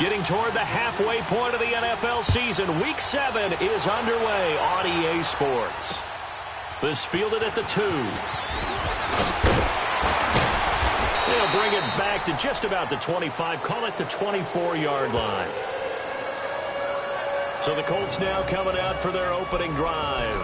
Getting toward the halfway point of the NFL season. Week 7 is underway on EA Sports. This fielded at the 2. They'll bring it back to just about the 25. Call it the 24-yard line. So the Colts now coming out for their opening drive.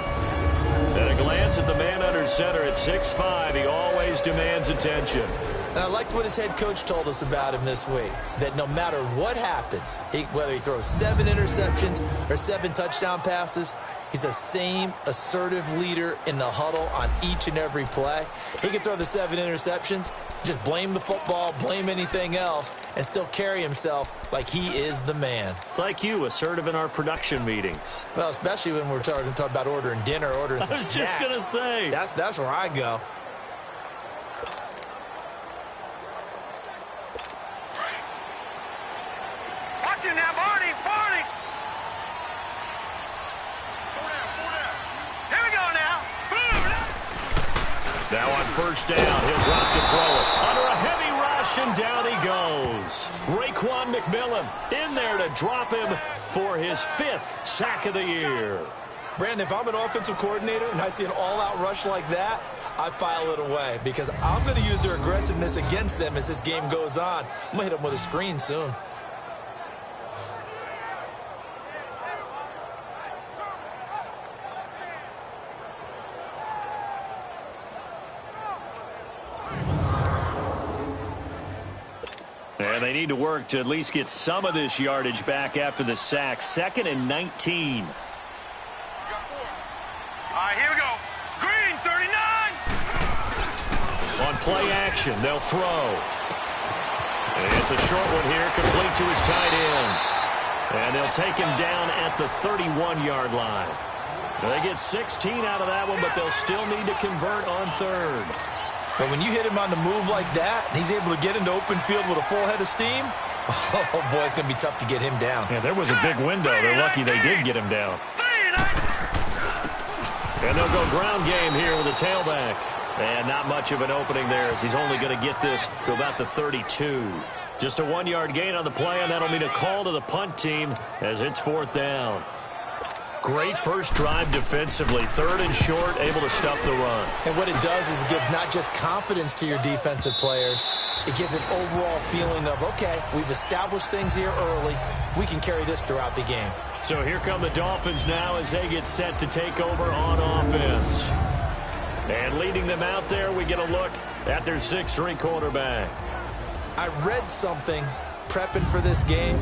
At a glance at the man under center at 6'5", he always demands attention. And I liked what his head coach told us about him this week, that no matter what happens, whether he throws 7 interceptions or 7 touchdown passes, he's the same assertive leader in the huddle on each and every play. He can throw the 7 interceptions, just blame the football, blame anything else, and still carry himself like he is the man. It's like you, assertive in our production meetings. Well, especially when we're talking about ordering dinner, ordering some snacks. I was just going to say. That's where I go. Watch him now, Barney. Here we go now. Now on first down, he'll drop to throw it. Under a heavy rush, and down he goes. Raekwon McMillan in there to drop him for his 5th sack of the year. Brandon, if I'm an offensive coordinator and I see an all-out rush like that, I file it away because I'm going to use their aggressiveness against them as this game goes on. I'm going to hit them with a screen soon. And they need to work to at least get some of this yardage back after the sack. 2nd and 19. All right, here we go. Green, 39. On play action, they'll throw. And it's a short one here, complete to his tight end. And they'll take him down at the 31-yard line. They get 16 out of that one, but they'll still need to convert on 3rd. But when you hit him on the move like that, and he's able to get into open field with a full head of steam, oh, boy, it's going to be tough to get him down. Yeah, there was a big window. They're lucky they did get him down. And they'll go ground game here with a tailback. And not much of an opening there as he's only going to get this to about the 32. Just a 1-yard gain on the play, and that'll mean a call to the punt team as it's 4th down. Great first drive defensively. 3rd and short, able to stuff the run. And what it does is it gives not just confidence to your defensive players, it gives an overall feeling of, okay, we've established things here early. We can carry this throughout the game. So here come the Dolphins now as they get set to take over on offense. And leading them out there, we get a look at their 6'3" quarterback. I read something prepping for this game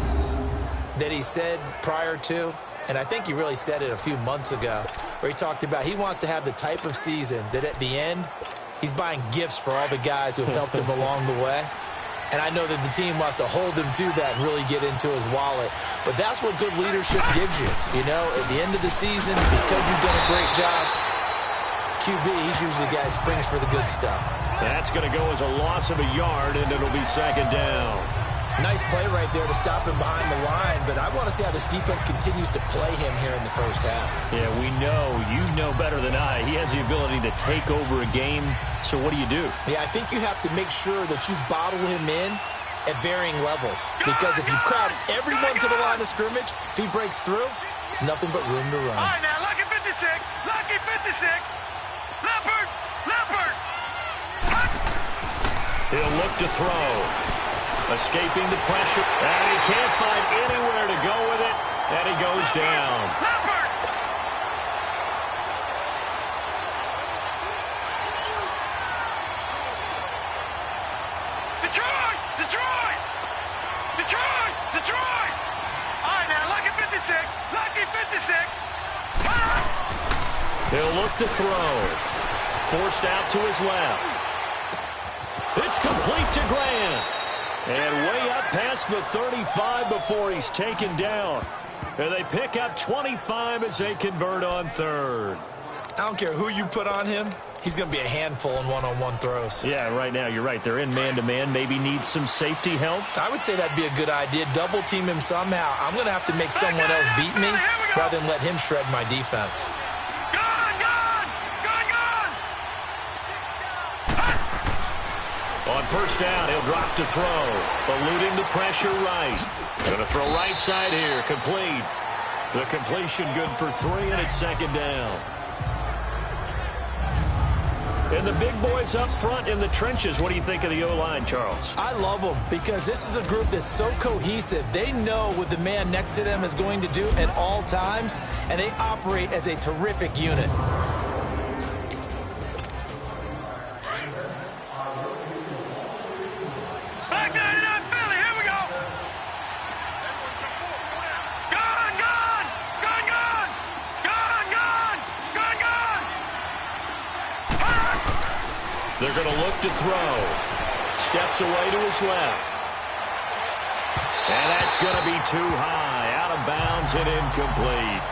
that he said prior to, and I think he really said it a few months ago, where he talked about he wants to have the type of season that at the end, he's buying gifts for all the guys who have helped him along the way. And I know that the team wants to hold him to that and really get into his wallet. But that's what good leadership gives you. You know, at the end of the season, because you've done a great job, QB, he's usually the guy who springs for the good stuff. That's going to go as a loss of a yard, and it'll be 2nd down. Nice play right there to stop him behind the line, but I want to see how this defense continues to play him here in the first half. Yeah, we know. You know better than I. He has the ability to take over a game, so what do you do? Yeah, I think you have to make sure that you bottle him in at varying levels, because if you crowd everyone to the line of scrimmage, if he breaks through, there's nothing but room to run. All right, now, lucky 56. Lucky 56. Leopard. He'll look to throw. Escaping the pressure, and he can't find anywhere to go with it, and he goes down. Detroit! All right, now, lucky 56. Lucky 56. He'll look to throw. Forced out to his left. It's complete to Grant. And way up past the 35 before he's taken down. And they pick up 25 as they convert on 3rd. I don't care who you put on him. He's going to be a handful in one-on-one throws. Yeah, right now, you're right. They're in man-to-man. Maybe need some safety help. I would say that'd be a good idea. Double team him somehow. I'm going to have to make someone else beat me rather than let him shred my defense. On first down. He'll drop to throw. Eluding the pressure right. Going to throw right side here. Complete. The completion good for 3, and it's second down. And the big boys up front in the trenches. What do you think of the O-line, Charles? I love them because this is a group that's so cohesive. They know what the man next to them is going to do at all times, and they operate as a terrific unit. They're going to look to throw. Steps away to his left. And that's going to be too high. Out of bounds and incomplete.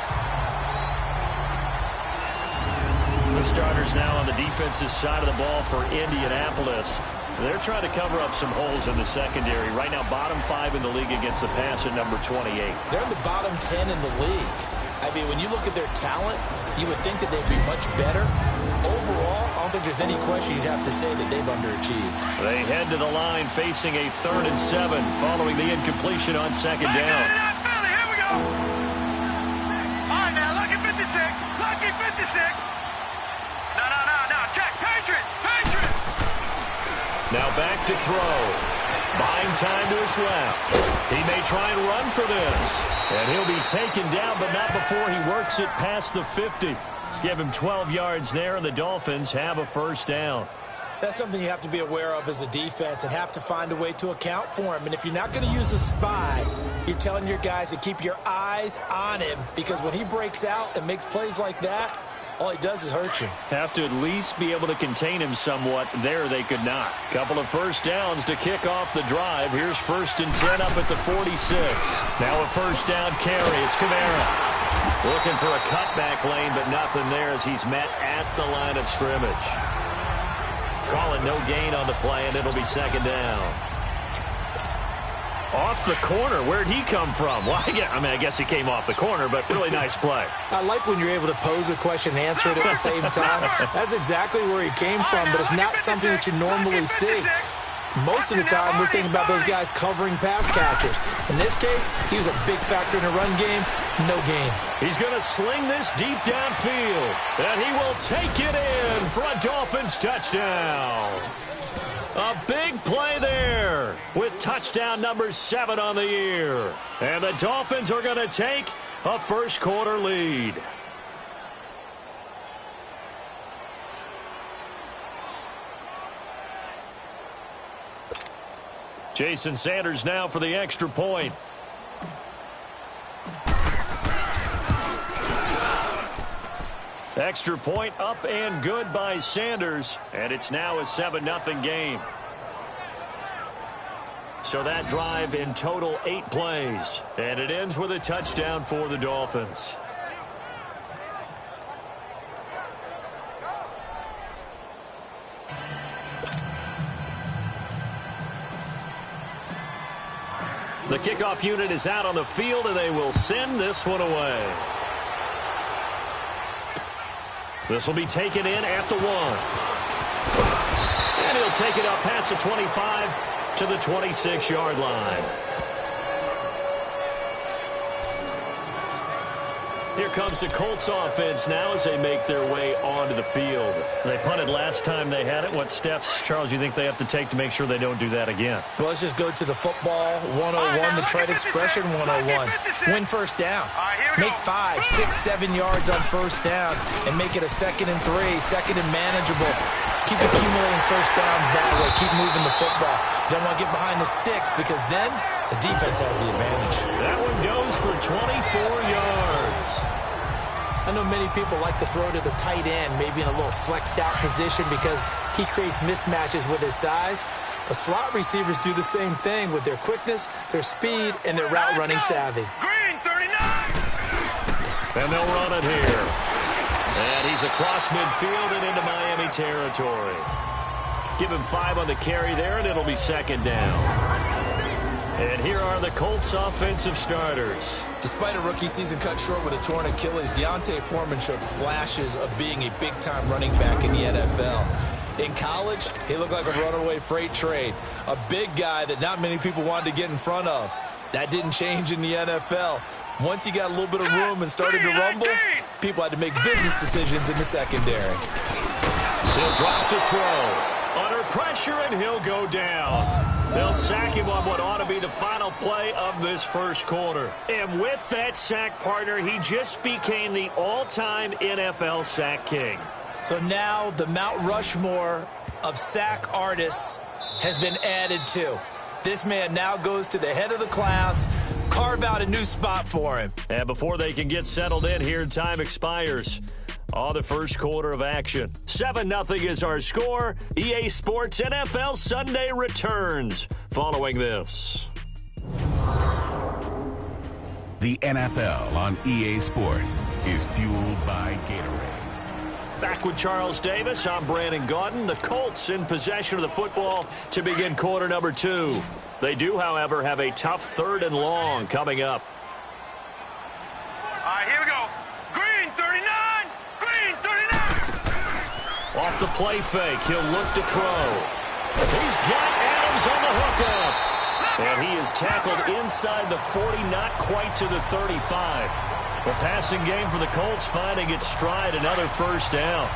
The starters now on the defensive side of the ball for Indianapolis. They're trying to cover up some holes in the secondary. Right now, bottom 5 in the league against the pass at number 28. They're in the bottom 10 in the league. I mean, when you look at their talent, you would think that they'd be much better. Overall, I don't think there's any question you'd have to say that they've underachieved. They head to the line facing a 3rd and 7 following the incompletion on second down. Here we go. All right, now, lucky 56. Lucky 56. No. Check. Patriot. Now back to throw. Buying time to his left. He may try and run for this. And he'll be taken down, but not before he works it past the 50. Give him 12 yards there, and the Dolphins have a first down. That's something you have to be aware of as a defense and have to find a way to account for him. And if you're not going to use a spy, you're telling your guys to keep your eyes on him, because when he breaks out and makes plays like that, all he does is hurt you. Have to at least be able to contain him somewhat. There they could not. Couple of first downs to kick off the drive. Here's 1st and 10 up at the 46. Now a first down carry. It's Kamara. Looking for a cutback lane, but nothing there as he's met at the line of scrimmage. Calling no gain on the play, and it'll be second down. Off the corner. Where'd he come from? Well, I guess he came off the corner, but really nice play. I like when you're able to pose a question and answer it at the same time. That's exactly where he came from, but it's not something that you normally see. Most of the time, we're thinking about those guys covering pass catchers. In this case, he was a big factor in the run game. No gain. He's going to sling this deep downfield, and he will take it in for a Dolphins touchdown. A big play there with touchdown number 7 on the year. And the Dolphins are going to take a first quarter lead. Jason Sanders now for the extra point. Extra point up and good by Sanders, and it's now a 7-0 game. So that drive in total 8 plays, and it ends with a touchdown for the Dolphins. The kickoff unit is out on the field, and they will send this one away. This will be taken in at the 1. And he'll take it up past the 25 to the 26-yard line. Here comes the Colts offense now as they make their way onto the field. They punted last time they had it. What steps, Charles, you think they have to take to make sure they don't do that again? Well, let's just go to the football 101, the trade expression 101. Win first down. Make 5, 6, 7 yards on first down and make it a 2nd and 3, 2nd and manageable. Keep accumulating first downs that way. Keep moving the football. You don't want to get behind the sticks because then the defense has the advantage. That one goes for 24 yards. I know many people like to throw to the tight end, maybe in a little flexed out position because he creates mismatches with his size. But slot receivers do the same thing with their quickness, their speed, and their route running savvy. Green, 39. And they'll run it here. And he's across midfield and into Miami territory. Give him 5 on the carry there, and it'll be second down. And here are the Colts offensive starters. Despite a rookie season cut short with a torn Achilles, Deontay Foreman showed flashes of being a big-time running back in the NFL. In college, he looked like a runaway freight train, a big guy that not many people wanted to get in front of. That didn't change in the NFL. Once he got a little bit of room and started to rumble, people had to make business decisions in the secondary. He'll drop to throw. Under pressure, and he'll go down. They'll sack him on what ought to be the final play of this first quarter. And with that sack, partner, he just became the all-time NFL sack king. So now the Mount Rushmore of sack artists has been added to. This man now goes to the head of the class. Carve out a new spot for him. And before they can get settled in here, time expires. On the first quarter of action. 7-0 is our score. EA Sports NFL Sunday returns following this. The NFL on EA Sports is fueled by Gatorade. Back with Charles Davis, I'm Brandon Gaudin. The Colts in possession of the football to begin quarter number 2. They do, however, have a tough 3rd and long coming up. All right, here we go. Green, 39. Green, 39. Off the play fake, he'll look to throw. He's got Adams on the hookup. And he is tackled inside the 40, not quite to the 35. The passing game for the Colts finding its stride, another first down.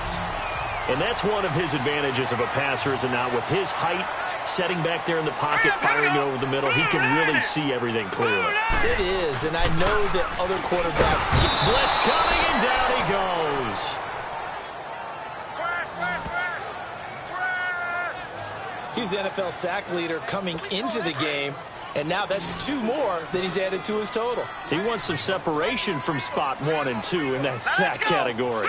And that's one of his advantages of a passer, is it not? With his height, setting back there in the pocket, firing over the middle, he can really see everything clearly. It is, and I know that other quarterbacks... Blitz coming, and down he goes. He's the NFL sack leader coming into the game, and now that's 2 more that he's added to his total. He wants some separation from spot 1 and 2 in that sack category.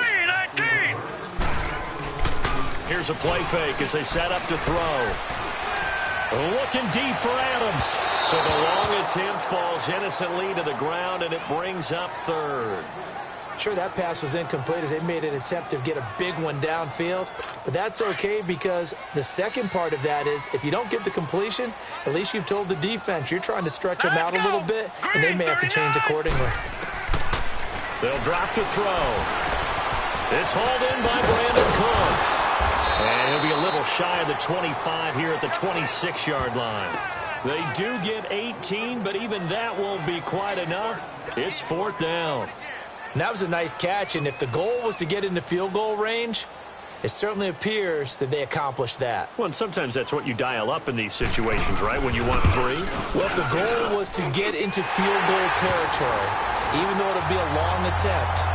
Here's a play fake as they set up to throw. Looking deep for Adams. So the long attempt falls innocently to the ground, and it brings up 3rd. Sure, that pass was incomplete as they made an attempt to get a big one downfield. But that's okay, because the second part of that is if you don't get the completion, at least you've told the defense you're trying to stretch them out a little bit, and they may have to change accordingly. They'll drop to throw. It's hauled in by Brandon Cooks. And he'll be a little shy of the 25 here at the 26-yard line. They do get 18, but even that won't be quite enough. It's 4th down. And that was a nice catch, and if the goal was to get into field goal range, it certainly appears that they accomplished that. Well, and sometimes that's what you dial up in these situations, right, when you want 3? Well, if the goal was to get into field goal territory, even though it'll be a long attempt,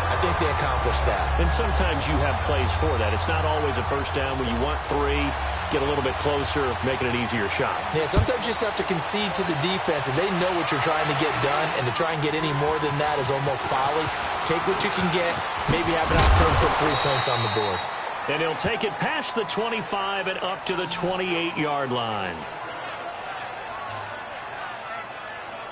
I think they accomplished that. And sometimes you have plays for that. It's not always a first down when you want 3, get a little bit closer, make it an easier shot. Yeah, sometimes you just have to concede to the defense, and they know what you're trying to get done, and to try and get any more than that is almost folly. Take what you can get, maybe have an opportunity to put 3 points on the board. And he'll take it past the 25 and up to the 28-yard line.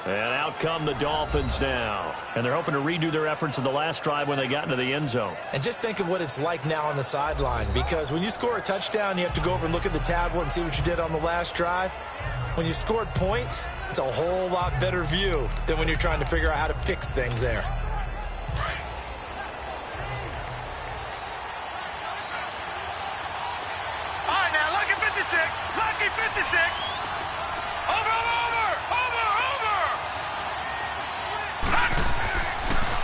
And out come the Dolphins now. And they're hoping to redo their efforts in the last drive when they got into the end zone. And just think of what it's like now on the sideline, because when you score a touchdown, you have to go over and look at the tablet and see what you did on the last drive. When you scored points, it's a whole lot better view than when you're trying to figure out how to fix things there. All right, now, lucky 56. Lucky 56. Over.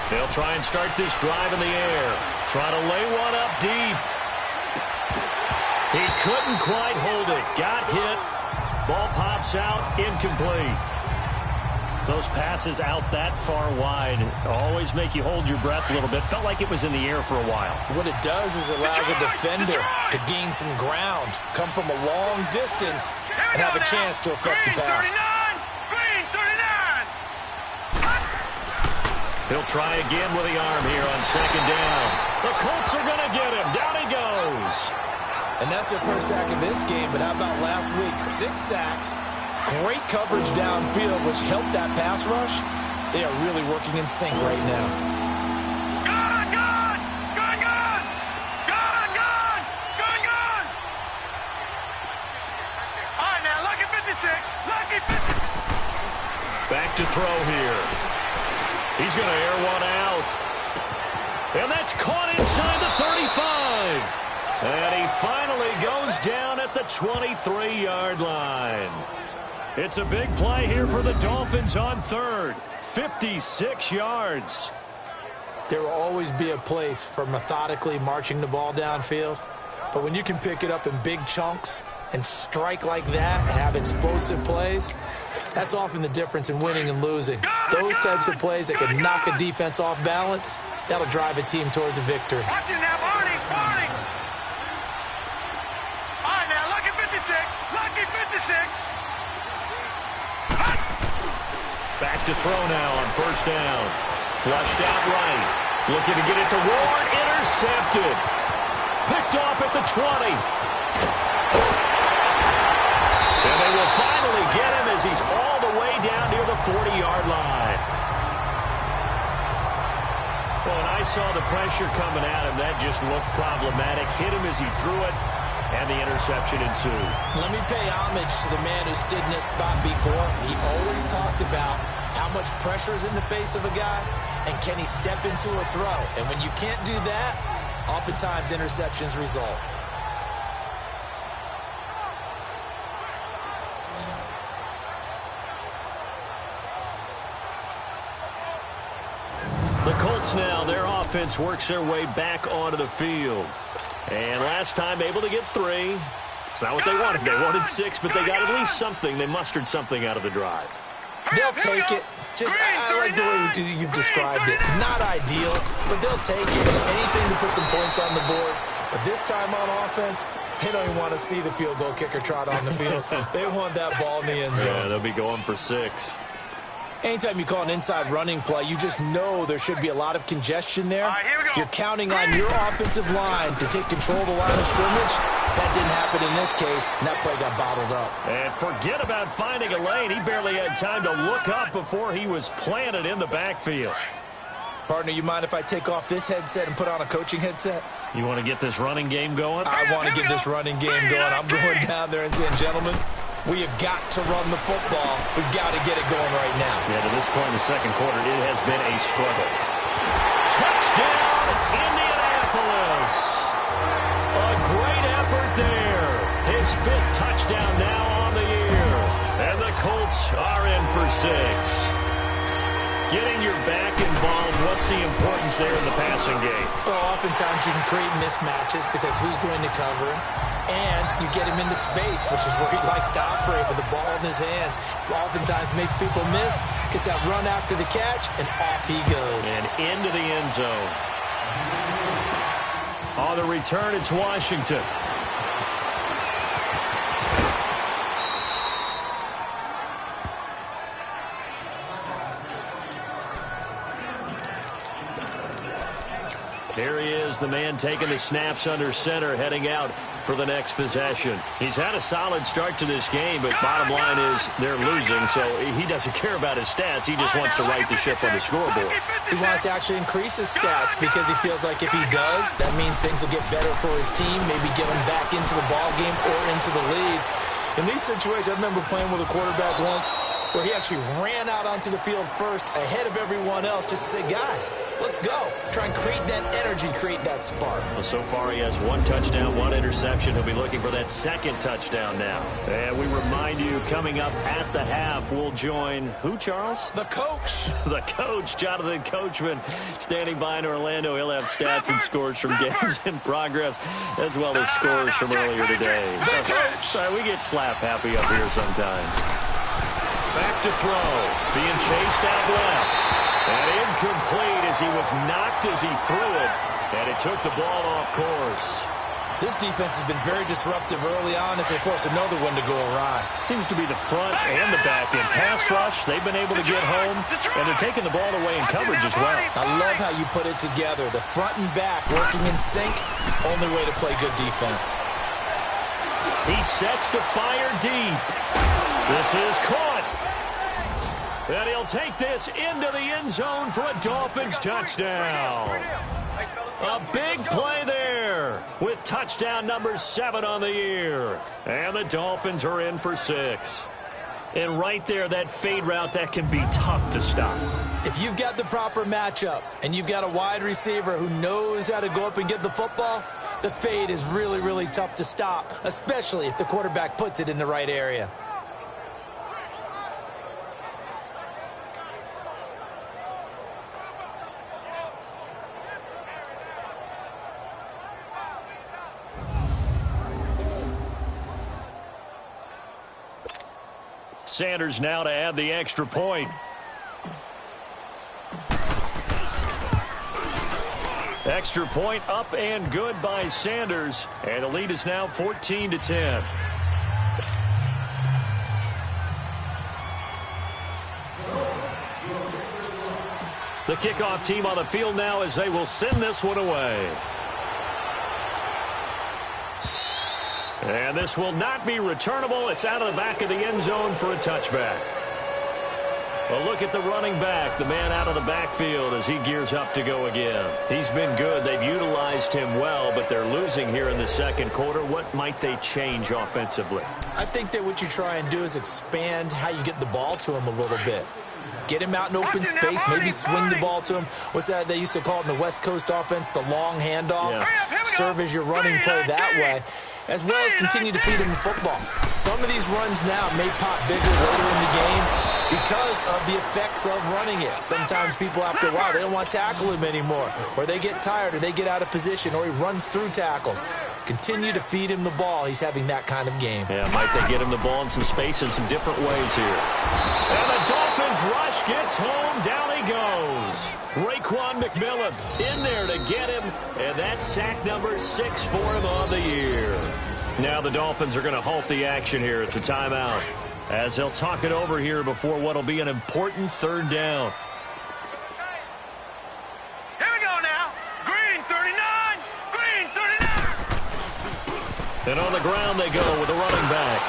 They'll try and start this drive in the air. Try to lay one up deep. He couldn't quite hold it. Got hit. Ball pops out. Incomplete. Those passes out that far wide always make you hold your breath a little bit. Felt like it was in the air for a while. What it does is it allows a defender to gain some ground, come from a long distance, and have a chance to affect the pass. He'll try again with the arm here on 2nd down. The Colts are going to get him. Down he goes. And that's their first sack of this game, but how about last week? 6 sacks, great coverage downfield, which helped that pass rush. They are really working in sync right now. Gone! All right, now, lucky 56. Lucky 56. Back to throw here. He's going to air one out. And that's caught inside the 35. And he finally goes down at the 23-yard line. It's a big play here for the Dolphins on third. 56 yards. There will always be a place for methodically marching the ball downfield. But when you can pick it up in big chunks and strike like that and have explosive plays, that's often the difference in winning and losing. Those types of plays that can knock a defense off balance, that'll drive a team towards a victory. Watch it now, Barney. All right, now, lucky 56. Lucky 56. Back to throw now on first down. Flushed out right. Looking to get it to Ward. Intercepted. Picked off at the 20. And they will finally get him as he's all the way down near the 40-yard line. Well, when I saw the pressure coming at him, that just looked problematic. Hit him as he threw it, and the interception ensued. Let me pay homage to the man who stood in this spot before. He always talked about how much pressure is in the face of a guy, and can he step into a throw. And when you can't do that, oftentimes interceptions result. The Colts now, their offense works their way back onto the field. And last time able to get 3. It's not what they wanted. They wanted 6, but they got at least something. They mustered something out of the drive. They'll take it. Just, I like the way you've described it. Not ideal, but they'll take it. Anything to put some points on the board. But this time on offense, they don't even want to see the field goal kicker trot on the field. They want that ball in the end zone. Yeah, they'll be going for 6. Anytime you call an inside running play, you just know there should be a lot of congestion there. All right, here we go. You're counting on your offensive line to take control of the line of scrimmage. That didn't happen in this case, and that play got bottled up. And forget about finding a lane. He barely had time to look up before he was planted in the backfield. Partner, you mind if I take off this headset and put on a coaching headset? You want to get this running game going? I want to get this running game going. I'm going down there and saying, gentlemen, we have got to run the football. We've got to get it going right now. Yeah, to this point in the second quarter, it has been a struggle. Touchdown, Indianapolis. A great effort there. His 5th touchdown now on the year. And the Colts are in for 6. Getting your back involved, what's the importance there in the passing game? Well, oftentimes you can create mismatches because who's going to cover him? And you get him into space, which is where he likes to operate with the ball in his hands. Oftentimes makes people miss, gets that run after the catch, and off he goes. And into the end zone. On the return, it's Washington. Here he is, the man taking the snaps under center, heading out for the next possession. He's had a solid start to this game, but bottom line is they're losing, so he doesn't care about his stats. He just wants to right the ship on the scoreboard. He wants to actually increase his stats because he feels like if he does, that means things will get better for his team, maybe get him back into the ball game or into the lead. In these situations, I remember playing with a quarterback once where he actually ran out onto the field first ahead of everyone else just to say, guys, let's go. Try and create that energy, create that spark. Well, so far he has 1 touchdown, 1 interception. He'll be looking for that 2nd touchdown now. And we remind you, coming up at the half, we'll join who, Charles? The coach. The coach, Jonathan Coachman, standing by in Orlando. He'll have stats and scores from games in progress, as well as scores from earlier today. The coach. Sorry, we get slap happy up here sometimes. Back to throw, being chased out left. And incomplete as he was knocked as he threw it. And it took the ball off course. This defense has been very disruptive early on as they force another one to go awry. Seems to be the front and the back end. Pass rush, they've been able to get home. And they're taking the ball away in coverage as well. I love how you put it together. The front and back working in sync. Only way to play good defense. He sets to fire deep. This is caught. And he'll take this into the end zone for a Dolphins touchdown. A big play there with touchdown number 7 on the year. And the Dolphins are in for 6. And right there, that fade route, that can be tough to stop. If you've got the proper matchup and you've got a wide receiver who knows how to go up and get the football, The fade is really, really tough to stop, especially if the quarterback puts it in the right area. Sanders now to add the extra point. Extra point up and good by Sanders. And the lead is now 14-10. The kickoff team on the field now as they will send this one away. And this will not be returnable. It's out of the back of the end zone for a touchback. Well, look at the running back, the man out of the backfield as he gears up to go again. He's been good. They've utilized him well, but they're losing here in the second quarter. What might they change offensively? I think that what you try and do is expand how you get the ball to him a little bit. Get him out in open space, maybe swing the ball to him. What's that they used to call it in the West Coast offense, the long handoff? Yeah. Serve as your running play that way, as well as continue to feed him the football. Some of these runs now may pop bigger later in the game because of the effects of running it. Sometimes people, after a while, they don't want to tackle him anymore, or they get tired, or they get out of position, or he runs through tackles. Continue to feed him the ball. He's having that kind of game. Yeah, might they get him the ball in some space in some different ways here. And the Dolphins rush gets home. Down he goes. Raekwon McMillan in there to get him, and that's sack number 6 for him on the year. Now the Dolphins are going to halt the action here. It's a timeout as they'll talk it over here before what will be an important third down. Here we go now. Green 39. Green 39. And on the ground they go with a running back.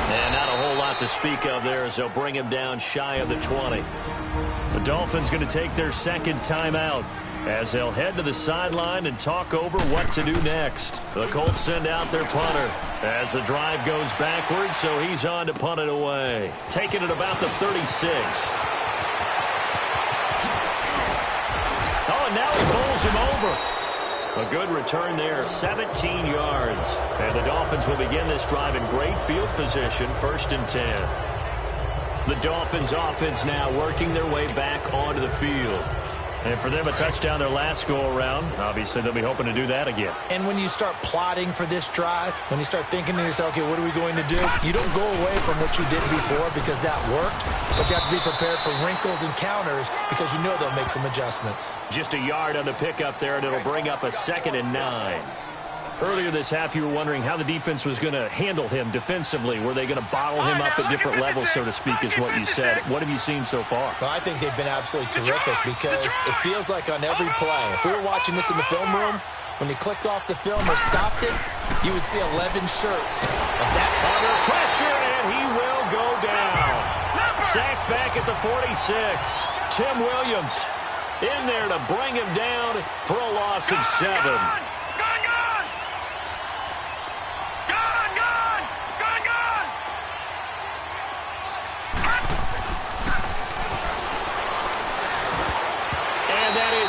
And not a whole lot to speak of there as they'll bring him down shy of the 20. The Dolphins going to take their second timeout as they'll head to the sideline and talk over what to do next. The Colts send out their punter as the drive goes backwards, so he's on to punt it away. Taking it about the 36. Oh, and now he bowls him over. A good return there, 17 yards. And the Dolphins will begin this drive in great field position, 1st and 10. The Dolphins offense now working their way back onto the field. And for them, a touchdown their last go-around. Obviously, they'll be hoping to do that again. And when you start plotting for this drive, when you start thinking to yourself, okay, what are we going to do? You don't go away from what you did before because that worked, but you have to be prepared for wrinkles and counters because you know they'll make some adjustments. Just a yard on the pickup there, and it'll bring up a 2nd and 9. Earlier this half, you were wondering how the defense was going to handle him defensively. Were they going to bottle him up at different levels, so to speak, is what you said. What have you seen so far? Well, I think they've been absolutely terrific because it feels like on every play, if we were watching this in the film room, when you clicked off the film or stopped it, you would see 11 shirts of that. Under pressure, and he will go down. Sacked back at the 46. Tim Williams in there to bring him down for a loss of 7.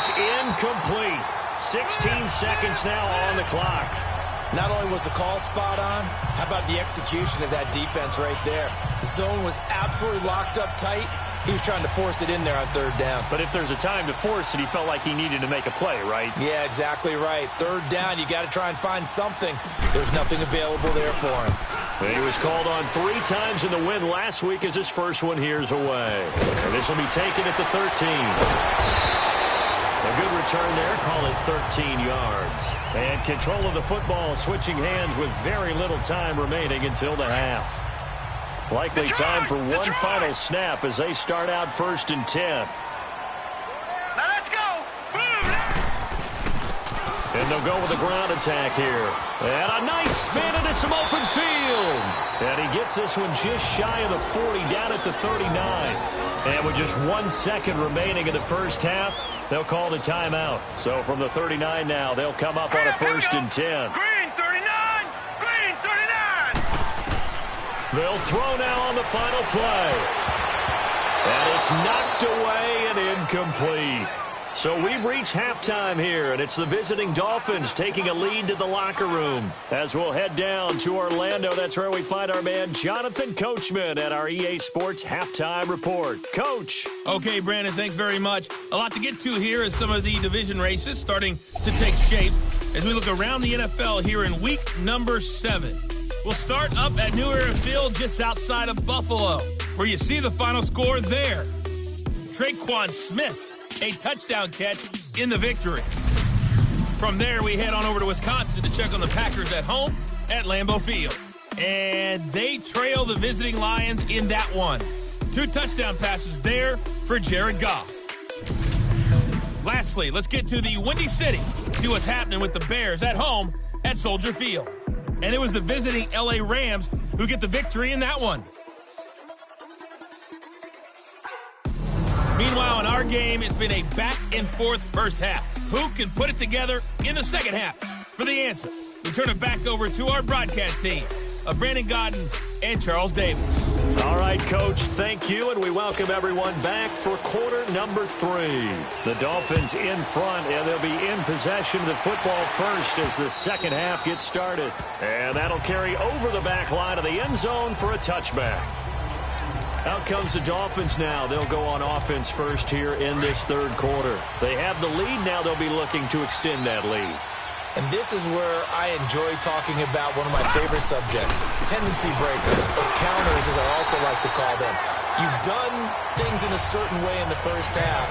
Incomplete. 16 seconds now on the clock. Not only was the call spot on, how about the execution of that defense right there? The zone was absolutely locked up tight. He was trying to force it in there on 3rd down. But if there's a time to force it, he felt like he needed to make a play, right? Yeah, exactly right. 3rd down, you got to try and find something. There's nothing available there for him. He was called on 3 times in the win last week as his first one here's away. And this will be taken at the 13. A good return there, call it 13 yards. And control of the football switching hands with very little time remaining until the half. Likely time for one final snap as they start out 1st and 10. Now let's go. And they'll go with a ground attack here. And a nice spin into some open field. And he gets this one just shy of the 40 down at the 39. And with just 1 second remaining in the first half, they'll call the timeout. So from the 39 now, they'll come up on a 1st and 10. Green 39. Green 39. They'll throw now on the final play. And it's knocked away and incomplete. So we've reached halftime here, and it's the visiting Dolphins taking a lead to the locker room. As we'll head down to Orlando, that's where we find our man Jonathan Coachman at our EA Sports Halftime Report. Coach. Okay, Brandon, thanks very much. A lot to get to here as some of the division races starting to take shape as we look around the NFL here in week number 7. We'll start up at New Era Field just outside of Buffalo, where you see the final score there. Traquan Smith, a touchdown catch in the victory. From there, we head on over to Wisconsin to check on the Packers at home at Lambeau Field. And they trail the visiting Lions in that one. 2 touchdown passes there for Jared Goff. Lastly, let's get to the Windy City, see what's happening with the Bears at home at Soldier Field. And it was the visiting LA Rams who get the victory in that one. Meanwhile, in our game, it's been a back-and-forth first half. Who can put it together in the second half? For the answer, we turn it back over to our broadcast team of Brandon Godden and Charles Davis. All right, Coach, thank you, and we welcome everyone back for quarter number 3. The Dolphins in front, and they'll be in possession of the football first as the second half gets started. And that'll carry over the back line of the end zone for a touchback. Out comes the Dolphins now. They'll go on offense first here in this third quarter. They have the lead. Now they'll be looking to extend that lead. And this is where I enjoy talking about one of my favorite subjects, tendency breakers, or counters as I also like to call them. You've done things in a certain way in the first half,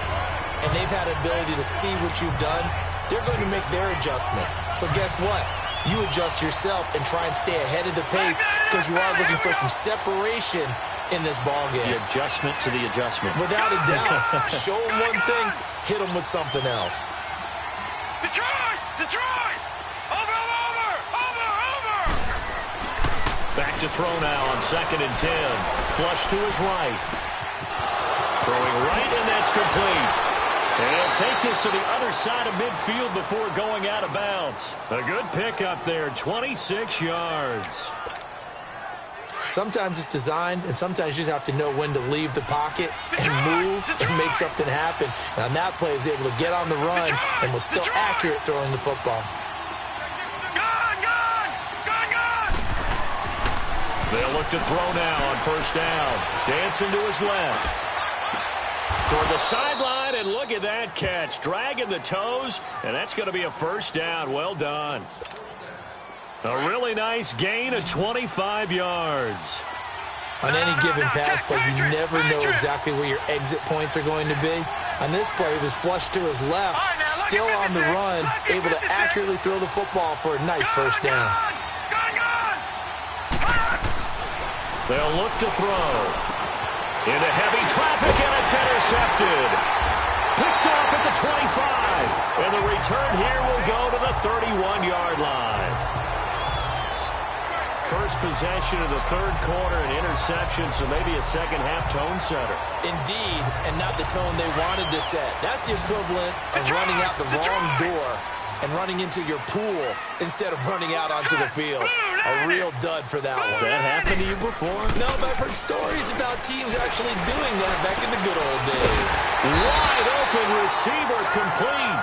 and they've had an ability to see what you've done. They're going to make their adjustments. So guess what? You adjust yourself and try and stay ahead of the pace because you are looking for some separation in this ball game. The adjustment to the adjustment. Without a doubt. Show them one thing, hit them with something else. Detroit! Detroit! Over! Back to throw now on 2nd and 10. Flush to his right. Throwing right, and that's complete. And he'll take this to the other side of midfield before going out of bounds. A good pickup there, 26 yards. Sometimes it's designed, and sometimes you just have to know when to leave the pocket and move and make something happen. And on that play, he was able to get on the run and was still accurate throwing the football. They'll look to throw now on first down. Dancing to his left. Toward the sideline, and look at that catch. Dragging the toes, and that's going to be a first down. Well done. A really nice gain of 25 yards. On any given pass play, you never know exactly where your exit points are going to be. On this play, he was flushed to his left, still on the run, able to accurately throw the football for a nice first down. They'll look to throw. Into heavy traffic, and it's intercepted. Picked off at the 25. And the return here will go to the 31-yard line. First possession of the third quarter, an interception, so maybe a second-half tone setter. Indeed, and not the tone they wanted to set. That's the equivalent of running out the wrong door and running into your pool instead of running out onto the field. A real dud for that one. Has that happened to you before? No, but I've heard stories about teams actually doing that back in the good old days. Wide open receiver complete.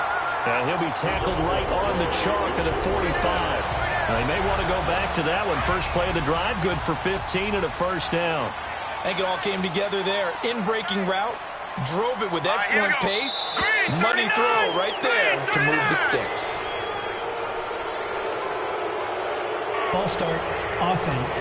And he'll be tackled right on the chalk at the 45. They may want to go back to that one. First play of the drive, good for 15 and a first down. I think it all came together there. In-breaking route, drove it with excellent pace. Money throw right there to move the sticks. False start, offense.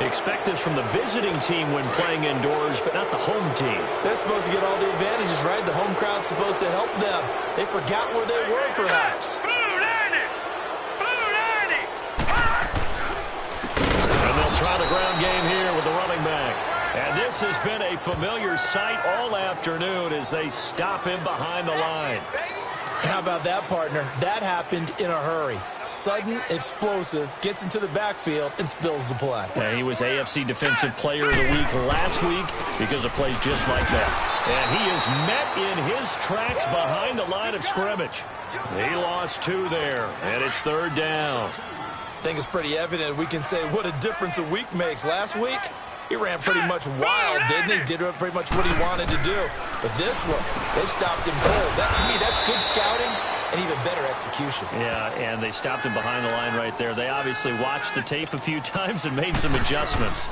Expect this from the visiting team when playing indoors, but not the home team. They're supposed to get all the advantages, right? The home crowd's supposed to help them. They forgot where they were, perhaps. Try the ground game here with the running back. And this has been a familiar sight all afternoon as they stop him behind the line. How about that, partner? That happened in a hurry. Sudden, explosive, gets into the backfield and spills the play. And he was AFC Defensive Player of the Week last week because of plays just like that. And he is met in his tracks behind the line of scrimmage. He lost 2 there, and it's third down. I think it's pretty evident we can say what a difference a week makes. Last week, he ran pretty much wild, didn't he? Did pretty much what he wanted to do. But this one, they stopped him cold. That, to me, that's good scouting and even better execution. Yeah, and they stopped him behind the line right there. They obviously watched the tape a few times and made some adjustments.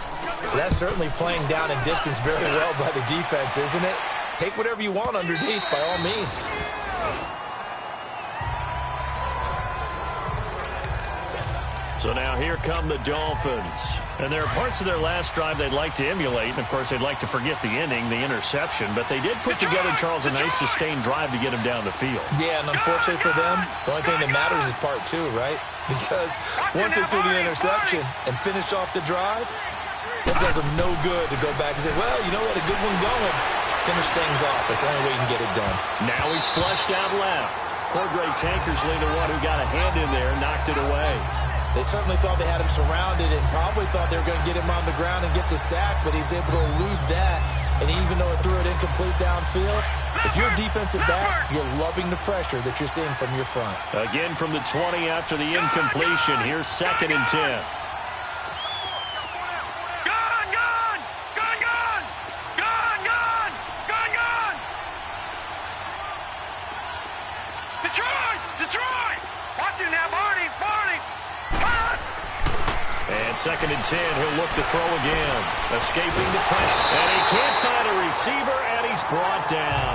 So that's certainly playing down in distance very well by the defense, isn't it? Take whatever you want underneath, by all means. So now here come the Dolphins. And there are parts of their last drive they'd like to emulate. And, of course, they'd like to forget the inning, the interception. But they did put together, Charles, a nice sustained drive to get him down the field. Yeah, and unfortunately for them, the only thing that matters is part two, right? Because once they threw the interception and finished off the drive, it does them no good to go back and say, well, you know what, a good one going. Finish things off. That's the only way you can get it done. Now he's flushed out left. Cordray Tankersley, the one who got a hand in there, knocked it away. They certainly thought they had him surrounded and probably thought they were going to get him on the ground and get the sack, but he was able to elude that. And even though it threw it incomplete downfield, if you're a defensive back, you're loving the pressure that you're seeing from your front. Again from the 20 after the incompletion. Here's 2nd and 10. Detroit! Watch it now, Barney! 2nd and 10, he'll look to throw again. Escaping the pressure. And he can't find a receiver, and he's brought down.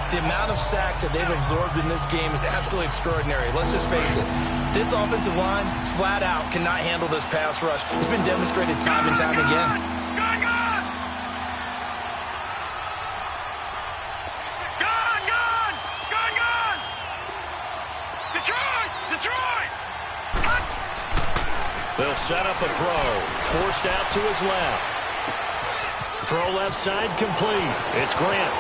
The amount of sacks that they've absorbed in this game is absolutely extraordinary. Let's just face it. This offensive line, flat out, cannot handle this pass rush. It's been demonstrated time and time again. They'll set up a throw. Forced out to his left. Throw left side complete. It's Grant.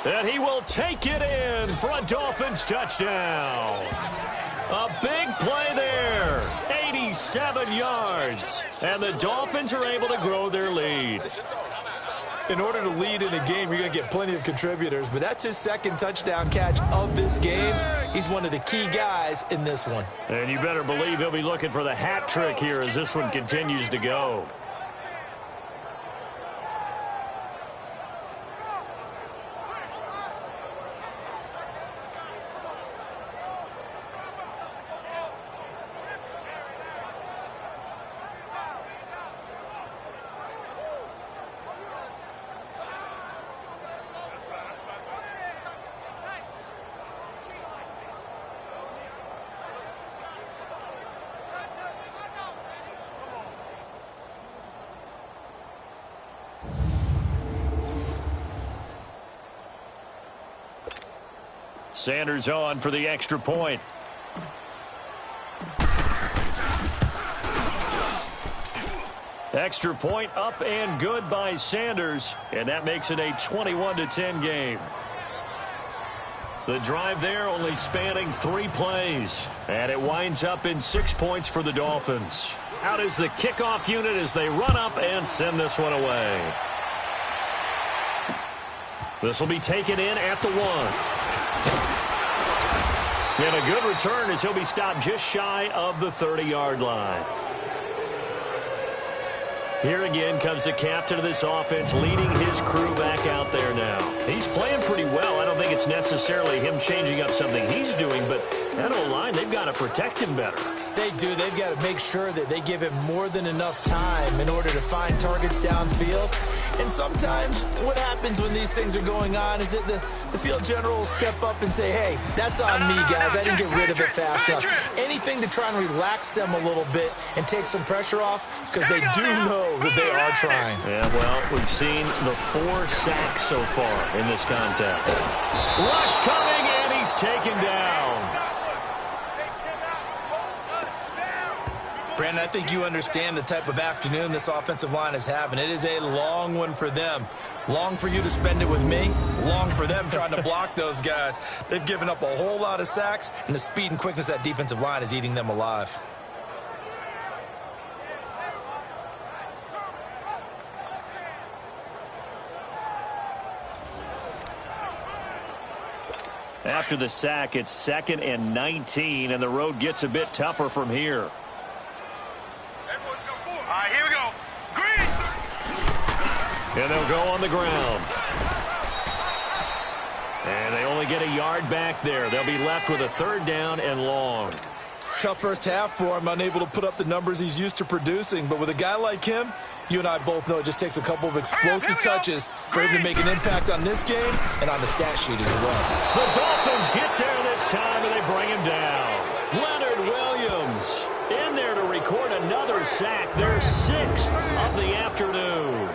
And he will take it in for a Dolphins touchdown. A big play there. 87 yards. And the Dolphins are able to grow their lead. In order to lead in a game, you're going to get plenty of contributors, but that's his 2nd touchdown catch of this game. He's one of the key guys in this one. And you better believe he'll be looking for the hat trick here as this one continues to go. Sanders on for the extra point. Extra point up and good by Sanders, and that makes it a 21-10 game. The drive there only spanning 3 plays, and it winds up in 6 points for the Dolphins. Out is the kickoff unit as they run up and send this one away. This will be taken in at the 1. And a good return as he'll be stopped just shy of the 30-yard line. Here again comes the captain of this offense leading his crew back out there now. He's playing pretty well. I don't think it's necessarily him changing up something he's doing, but that O-line, they've got to protect him better. They do. They've got to make sure that they give him more than enough time in order to find targets downfield. And sometimes what happens when these things are going on is that the field general will step up and say, hey, that's on me, guys. I didn't get rid of it fast enough. Anything to try and relax them a little bit and take some pressure off because they do know that they are trying. Yeah, well, we've seen the 4 sacks so far in this contest. Rush coming, and he's taken down. Brandon, I think you understand the type of afternoon this offensive line is having. It is a long one for them. Long for you to spend it with me. Long for them trying to block those guys. They've given up a whole lot of sacks, and the speed and quickness of that defensive line is eating them alive. After the sack, it's 2nd and 19, and the road gets a bit tougher from here. All right, here we go. Green. And they'll go on the ground. And they only get a yard back there. They'll be left with a 3rd down and long. Tough first half for him, unable to put up the numbers he's used to producing. But with a guy like him, you and I both know it just takes a couple of explosive touches for him to make an impact on this game and on the stat sheet as well. The Dolphins get there this time, and they bring him down. Leonard Williams in there to record another sack, their 6th of the afternoon.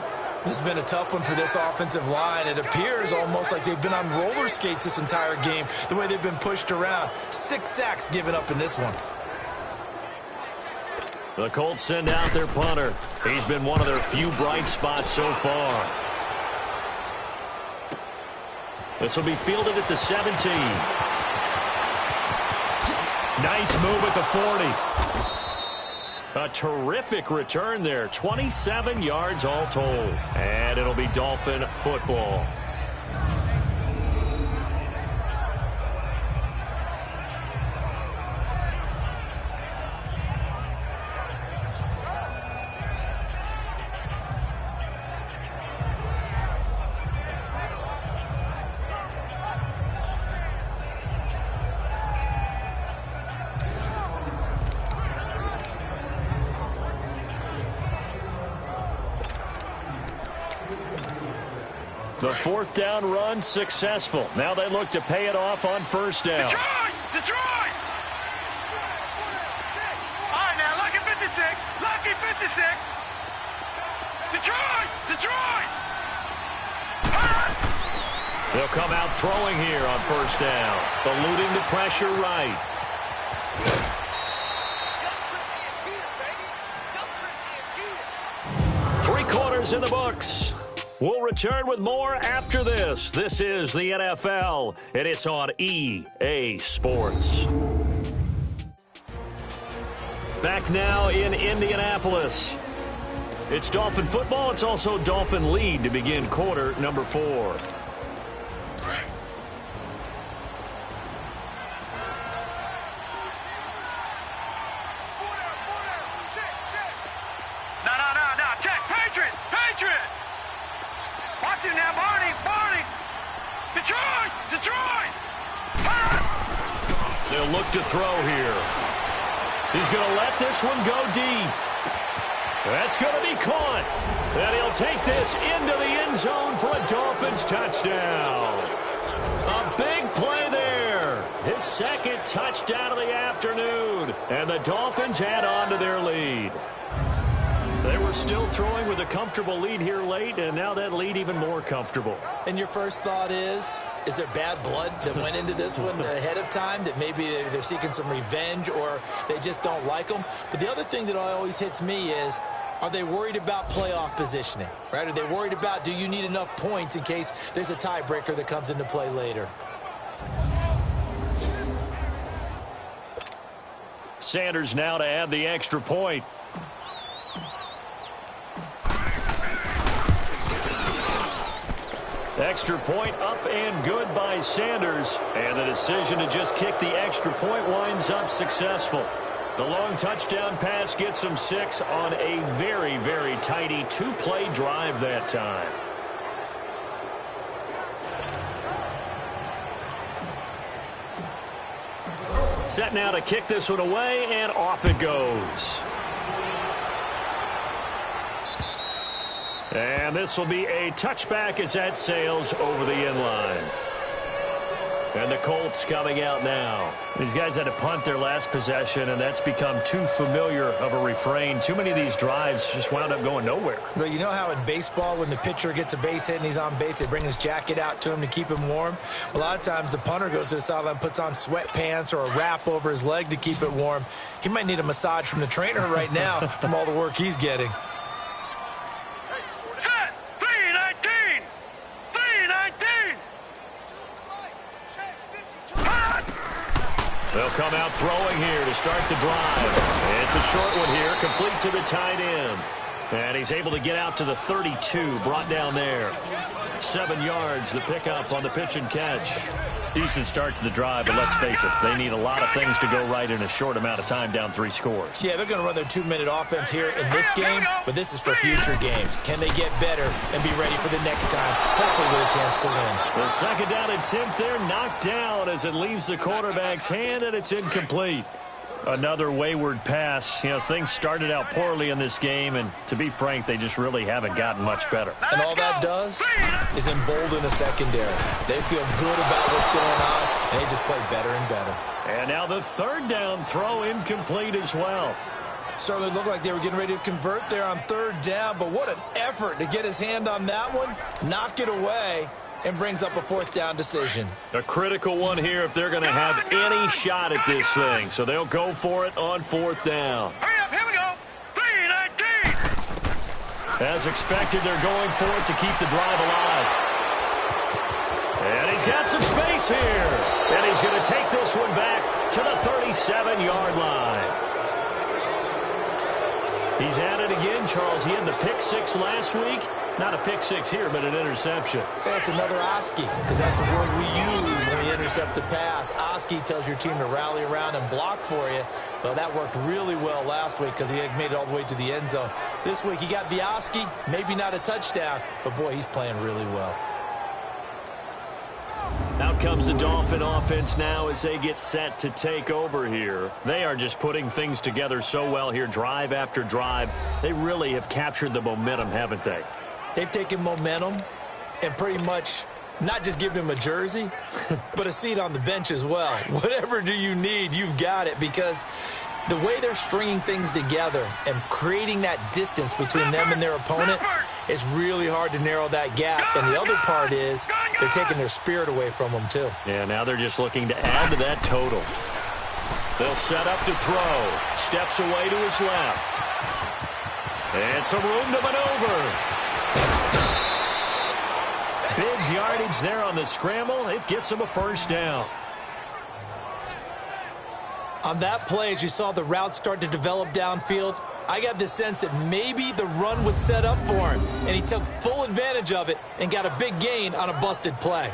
This has been a tough one for this offensive line. It appears almost like they've been on roller skates this entire game, the way they've been pushed around. 6 sacks given up in this one. The Colts send out their punter. He's been one of their few bright spots so far. This will be fielded at the 17. Nice move at the 40. A terrific return there. 27 yards all told. And it'll be Dolphin football. The 4th down run successful. Now they look to pay it off on 1st down. Detroit! All right, now, lucky 56. Lucky 56. Detroit! They'll come out throwing here on 1st down. Eluding the pressure right. Three-quarters in the books. We'll return with more after this. This is the NFL, and it's on EA Sports. Back now in Indianapolis. It's Dolphin football. It's also Dolphin lead to begin quarter number 4. No. Check. Patriot. Watch it now, Barney. Detroit. They'll look to throw here. He's going to let this one go deep. That's going to be caught. And he'll take this into the end zone for a Dolphins touchdown. A big play there. His 2nd touchdown of the afternoon. And the Dolphins add on to their lead. They were still throwing with a comfortable lead here late, and now that lead even more comfortable. And your first thought is there bad blood that went into this one ahead of time, that maybe they're seeking some revenge or they just don't like them? But the other thing that always hits me is, are they worried about playoff positioning, right? Are they worried about, do you need enough points in case there's a tiebreaker that comes into play later? Sanders now to add the extra point. Extra point up and good by Sanders. And the decision to just kick the extra point winds up successful. The long touchdown pass gets him 6 on a very, very tidy 2-play drive that time. Set now to kick this one away, and off it goes. And this will be a touchback as that sails over the end line. And the Colts coming out now. These guys had to punt their last possession, and that's become too familiar of a refrain. Too many of these drives just wound up going nowhere. Well, you know how in baseball, when the pitcher gets a base hit and he's on base, they bring his jacket out to him to keep him warm? A lot of times the punter goes to the sideline, puts on sweatpants or a wrap over his leg to keep it warm. He might need a massage from the trainer right now from all the work he's getting. Set. 319. 319. They'll come out throwing here to start the drive. It's a short one here, complete to the tight end. And he's able to get out to the 32, brought down there. 7 yards, the pickup on the pitch and catch. Decent start to the drive, but let's face it, they need a lot of things to go right in a short amount of time, down 3 scores. Yeah, they're going to run their 2-minute offense here in this game, but this is for future games. Can they get better and be ready for the next time, hopefully with a chance to win? The second down attempt there knocked down as it leaves the quarterback's hand, and it's incomplete. Another wayward pass. You know, things started out poorly in this game, and to be frank, they just really haven't gotten much better. And all that does is embolden the secondary. They feel good about what's going on, and they just play better and better. And now the third down throw incomplete as well. Certainly looked like they were getting ready to convert there on third down, but what an effort to get his hand on that one, knock it away, and brings up a 4th down decision. A critical one here if they're going to have any shot at this thing. So they'll go for it on 4th down. Hurry up, here we go. 3-19. As expected, they're going for it to keep the drive alive. And he's got some space here. And he's going to take this one back to the 37-yard line. He's had it again, Charles. He had the pick 6 last week. Not a pick 6 here, but an interception. That's another Oski, because that's the word we use when we intercept a pass. Oski tells your team to rally around and block for you. Well, that worked really well last week because he had made it all the way to the end zone. This week he got the Oski, maybe not a touchdown, but boy, he's playing really well. Out comes the Dolphin offense now as they get set to take over here. They are just putting things together so well here, drive after drive. They really have captured the momentum, haven't they? They've taken momentum and pretty much not just given him a jersey, but a seat on the bench as well. Whatever do you need, you've got it, because the way they're stringing things together and creating that distance between them and their opponent, it's really hard to narrow that gap. And the other part is they're taking their spirit away from them, too. Yeah, now they're just looking to add to that total. They'll set up to throw. Steps away to his left. And some room to maneuver. Big yardage there on the scramble. It gets him a 1st down. On that play, as you saw the route start to develop downfield, I got the sense that maybe the run would set up for him, and he took full advantage of it and got a big gain on a busted play.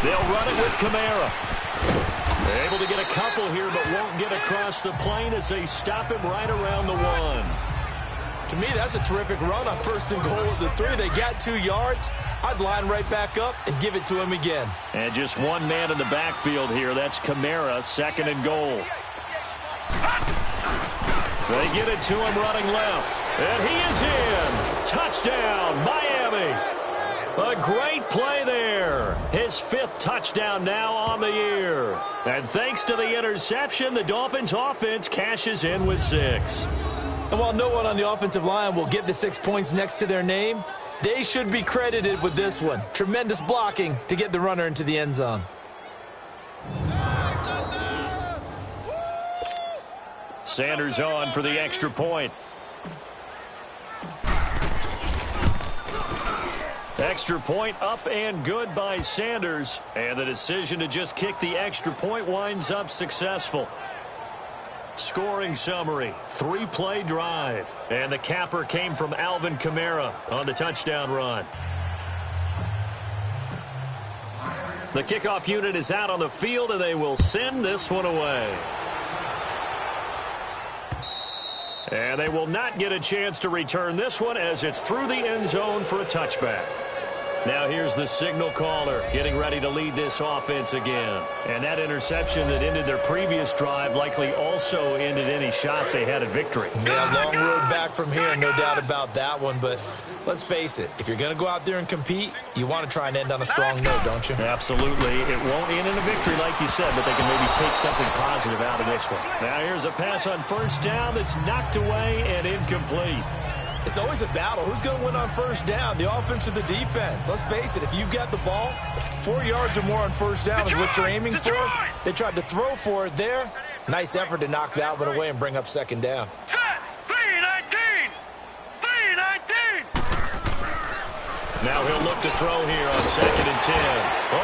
They'll run it with Kamara. They're able to get a couple here, but won't get across the plane as they stop him right around the 1. To me, that's a terrific run on 1st and goal at the 3. They got 2 yards. I'd line right back up and give it to him again. And just one man in the backfield here. That's Kamara, 2nd and goal. They get it to him running left. And he is in. Touchdown, Miami. A great play there. His 5th touchdown now on the year. And thanks to the interception, the Dolphins offense cashes in with 6. And while no one on the offensive line will get the 6 points next to their name, they should be credited with this one. Tremendous blocking to get the runner into the end zone. Sanders on for the extra point. Extra point up and good by Sanders. And the decision to just kick the extra point winds up successful. Scoring summary, 3-play drive. And the capper came from Alvin Kamara on the touchdown run. The kickoff unit is out on the field, and they will send this one away. And they will not get a chance to return this one as it's through the end zone for a touchback. Now here's the signal caller getting ready to lead this offense again. And that interception that ended their previous drive likely also ended any shot they had at victory. Yeah, long road back from here, no doubt about that one. But let's face it, if you're going to go out there and compete, you want to try and end on a strong note, don't you? Absolutely. It won't end in a victory like you said, but they can maybe take something positive out of this one. Now here's a pass on 1st down that's knocked away and incomplete. It's always a battle. Who's going to win on first down, the offense or the defense? Let's face it, if you've got the ball, 4 yards or more on first down is what you're aiming for. They tried to throw for it there. Nice effort to knock that one away and bring up second down. Set. 3-19. 3-19. Now he'll look to throw here on 2nd and 10.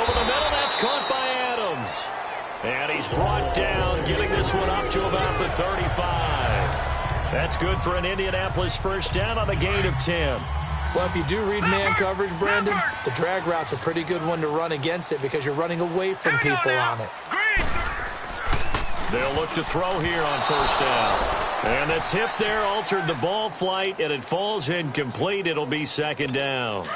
Over the middle, that's caught by Adams. And he's brought down, getting this one up to about the 35. That's good for an Indianapolis first down on a gain of 10. Well, if you do read man coverage, Brandon, the drag route's a pretty good one to run against it because you're running away from people on it. They'll look to throw here on first down. And the tip there altered the ball flight, and it falls incomplete. It'll be second down.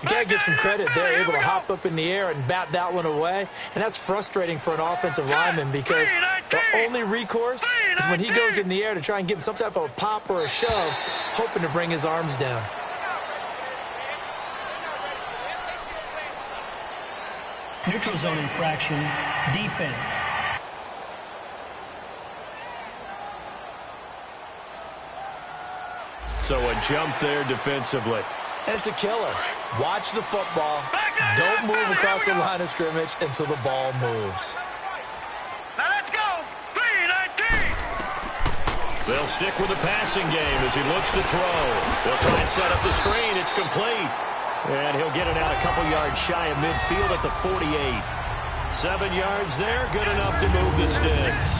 You got to give some credit there, able to hop up in the air and bat that one away. And that's frustrating for an offensive lineman because the only recourse is when he goes in the air to try and give him some type of a pop or a shove, hoping to bring his arms down. Neutral zone infraction, defense. So a jump there defensively. And it's a killer. Watch the football. Don't move across the line of scrimmage until the ball moves. Now let's go. 3-19. They'll stick with the passing game as he looks to throw. They'll try and set up the screen. It's complete. And he'll get it out a couple yards shy of midfield at the 48. 7 yards there, good enough to move the sticks.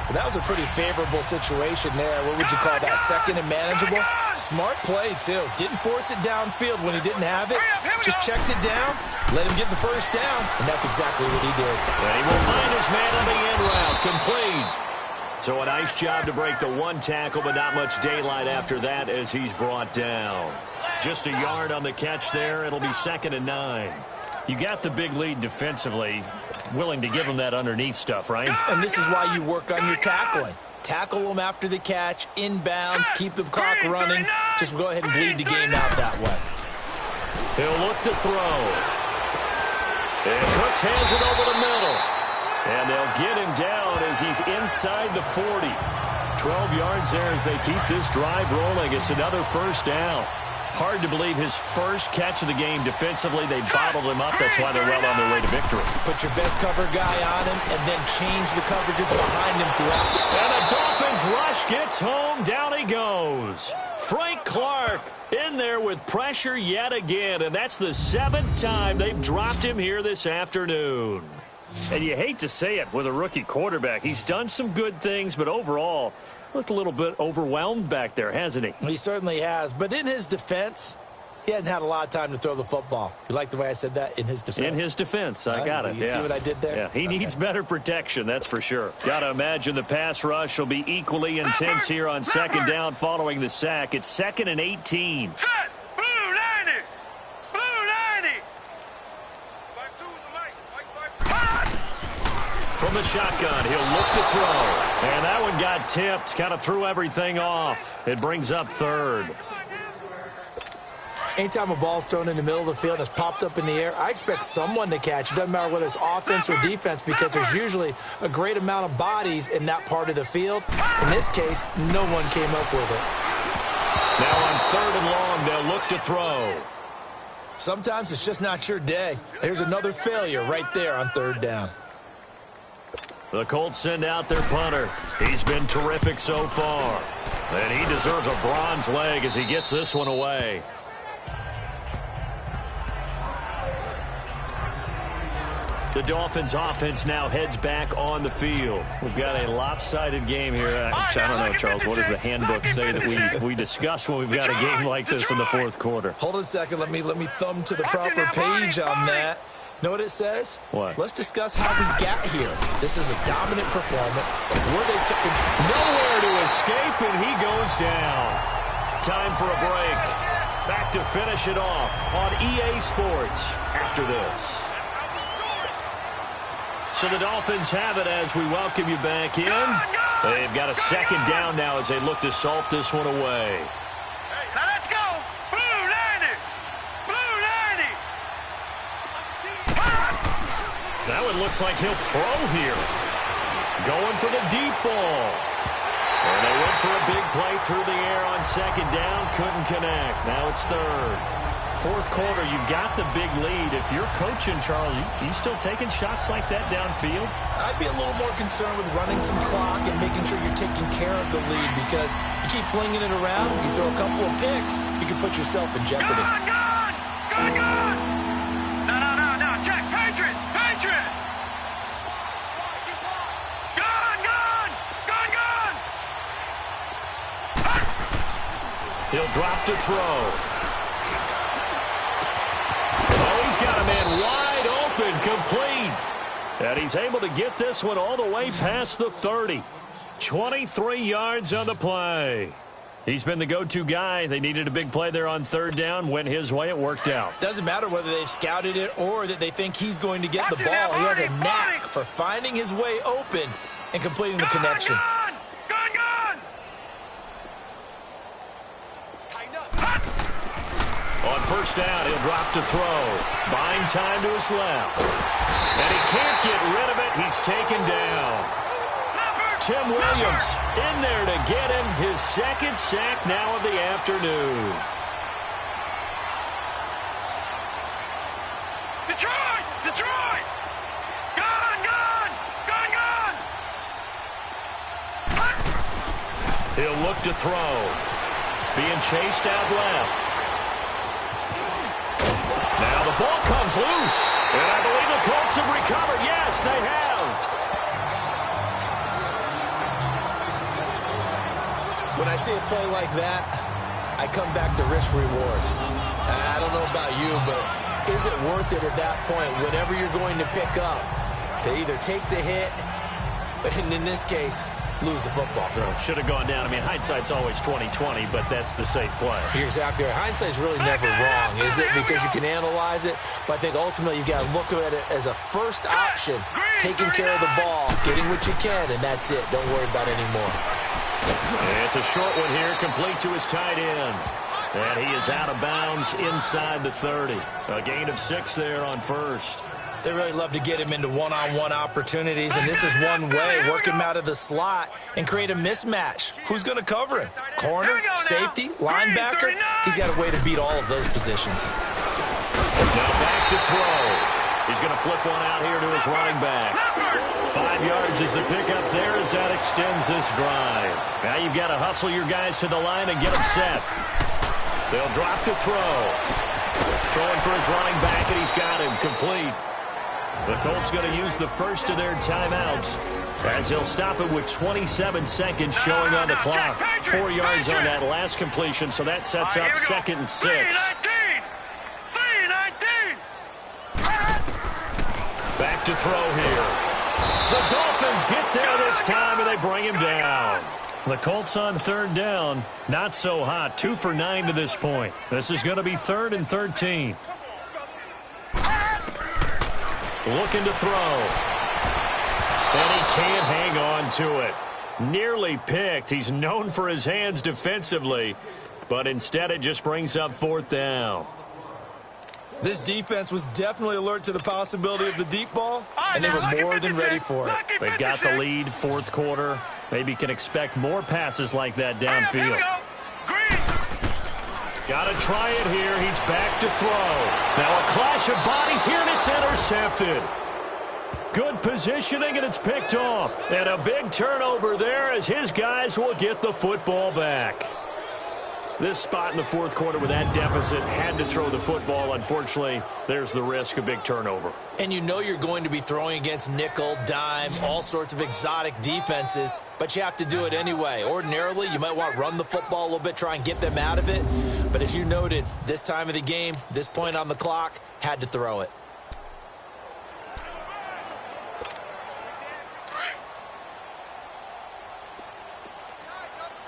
Well, that was a pretty favorable situation there. What would you call that? Second and manageable? Smart play, too. Didn't force it downfield when he didn't have it. Just checked it down, let him get the first down, and that's exactly what he did. And he will find his man on the end route, complete. So a nice job to break the one tackle, but not much daylight after that as he's brought down. Just a yard on the catch there. It'll be 2nd and 9. You got the big lead defensively. Willing to give him that underneath stuff, right? And this is why you work on your tackling. Tackle them after the catch, inbounds, keep the clock running. Just go ahead and bleed the game out that way. He'll look to throw. And Cooks hands it over the middle. And they'll get him down as he's inside the 40. 12 yards there as they keep this drive rolling. It's another first down. Hard to believe his first catch of the game defensively. They bottled him up. That's why they're well on their way to victory. Put your best cover guy on him and then change the coverages behind him throughout. And the Dolphins rush gets home. Down he goes. Frank Clark in there with pressure yet again. And that's the 7th time they've dropped him here this afternoon. And you hate to say it with a rookie quarterback. He's done some good things, but overall, looked a little bit overwhelmed back there, hasn't he? He certainly has. But in his defense, he hadn't had a lot of time to throw the football. You like the way I said that? In his defense? In his defense. I got it. You see what I did there? Yeah, he needs better protection, that's for sure. Got to imagine the pass rush will be equally intense here on 2nd down following the sack. It's 2nd and 18. Set. Blue 90. Blue 90. From the shotgun, he'll look to throw. And that one got tipped, kind of threw everything off. It brings up 3rd. Anytime a ball's thrown in the middle of the field and it's popped up in the air, I expect someone to catch. It doesn't matter whether it's offense or defense because there's usually a great amount of bodies in that part of the field. In this case, no one came up with it. Now on 3rd and long, they'll look to throw. Sometimes it's just not your day. Here's another failure right there on 3rd down. The Colts send out their punter. He's been terrific so far. And he deserves a bronze leg as he gets this one away. The Dolphins offense now heads back on the field. We've got a lopsided game here. I don't know, Charles, what does the handbook say that we discuss when we've got a game like this in the 4th quarter? Hold on a second. Let me thumb to the proper page on that. Know what it says? What? Let's discuss how we got here. This is a dominant performance. Where they took control. Nowhere to escape, and he goes down. Time for a break. Back to finish it off on EA Sports after this. So the Dolphins have it as we welcome you back in. They've got a 2nd down now as they look to salt this one away. Now let's go. Blue 90. Blue 90. That one looks like he'll throw here. Going for the deep ball. And they will for a big play through the air on second down. Couldn't connect. Now it's third. Fourth quarter, you've got the big lead. If you're coaching, Charles, you still taking shots like that downfield? I'd be a little more concerned with running some clock and making sure you're taking care of the lead, because you keep flinging it around, you throw a couple of picks, you can put yourself in jeopardy. Gone! No. Check. Patriot! Gone! He'll drop to throw. Oh, he's got a man wide open, complete. And he's able to get this one all the way past the 30. 23 yards on the play. He's been the go-to guy. They needed a big play there on third down. Went his way. It worked out. Doesn't matter whether they've scouted it or that they think he's going to get the ball. He has a knack for finding his way open and completing the connection. Gone! On first down, he'll drop to throw. Buying time to his left. And he can't get rid of it. He's taken down. Tim Williams in there to get him his second sack now of the afternoon. Detroit! Gone! He'll look to throw. Being chased out left. Now the ball comes loose. And I believe the Colts have recovered. Yes, they have. When I see a play like that, I come back to risk-reward. I don't know about you, but is it worth it at that point, whatever you're going to pick up, to either take the hit, and in this case, lose the football? Should have gone down. I mean, hindsight's always 20/20, but that's the safe play. You're exactly right. Hindsight's really never wrong, is it? Because you can analyze it, but I think ultimately you got to look at it as a first option, taking care of the ball, getting what you can, and that's it. Don't worry about any more. It's a short one here, complete to his tight end. And he is out of bounds inside the 30. A gain of 6 there on first. They really love to get him into one-on-one opportunities, and this is one way, work him out of the slot and create a mismatch. Who's going to cover him? Corner, safety, linebacker? He's got a way to beat all of those positions. Now back to throw. He's going to flip one out here to his running back. 5 yards is the pickup there as that extends this drive. Now you've got to hustle your guys to the line and get them set. They'll drop to throw. Throwing for his running back, and he's got him complete. The Colts going to use the first of their timeouts as he'll stop it with 27 seconds showing on the clock. 4 yards on that last completion, so that sets up 2nd and 6. 3-19. Back to throw here. The Dolphins get there this time, and they bring him down. The Colts on third down, not so hot. 2 for 9 to this point. This is going to be 3rd and 13. Looking to throw. And he can't hang on to it. Nearly picked. He's known for his hands defensively, but instead it just brings up 4th down. This defense was definitely alert to the possibility of the deep ball, and they were more than ready for it. They've got the lead, 4th quarter. Maybe can expect more passes like that downfield. Got to try it here. He's back to throw. Now a clash of bodies here, and it's intercepted. Good positioning, and it's picked off. And a big turnover there as his guys will get the football back. This spot in the 4th quarter with that deficit, had to throw the football. Unfortunately, there's the risk of big turnover. And you know you're going to be throwing against nickel, dime, all sorts of exotic defenses, but you have to do it anyway. Ordinarily, you might want to run the football a little bit, try and get them out of it. But as you noted, this time of the game, this point on the clock, had to throw it.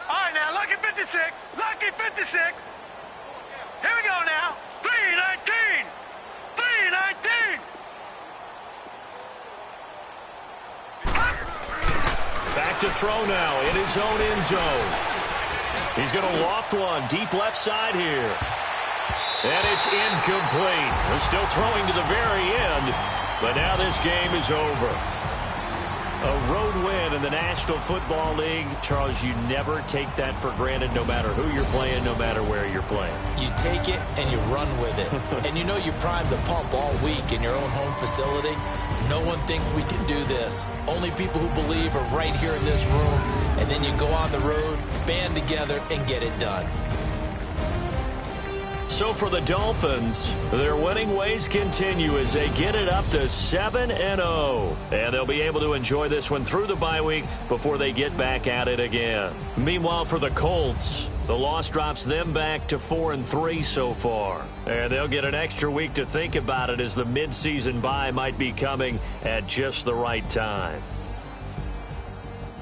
All right, now, lucky 56. Lucky 56. Here we go now. 3-19. 3-19. Back to throw now in his own end zone. He's going to loft one deep left side here. And it's incomplete. They're still throwing to the very end, but now this game is over. A road win in the National Football League. Charles, you never take that for granted no matter who you're playing, no matter where you're playing. You take it and you run with it. And you know you primed the pump all week in your own home facility. No one thinks we can do this. Only people who believe are right here in this room. And then you go on the road, band together, and get it done. So for the Dolphins, their winning ways continue as they get it up to 7-0. And they'll be able to enjoy this one through the bye week before they get back at it again. Meanwhile, for the Colts, the loss drops them back to 4-3 so far. And they'll get an extra week to think about it as the midseason bye might be coming at just the right time.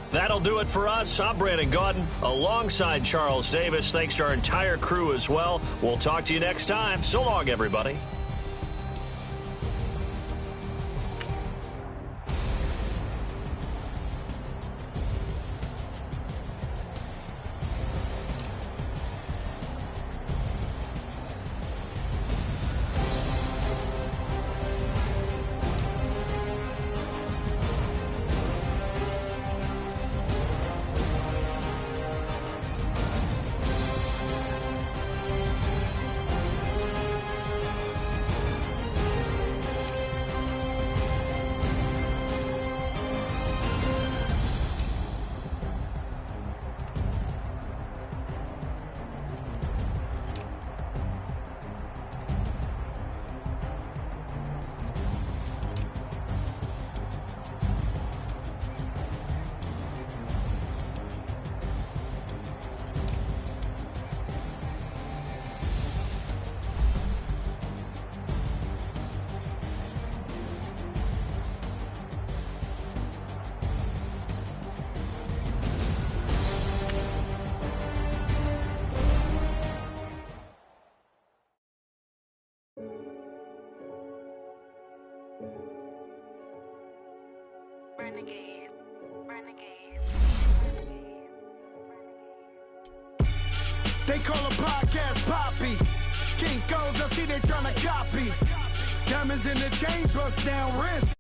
That'll do it for us. I'm Brandon Gaudin alongside Charles Davis. Thanks to our entire crew as well. We'll talk to you next time. So long, everybody. They call a podcast Poppy. Kinkos, I see they tryna copy. Diamonds in the chains, bust down wrist.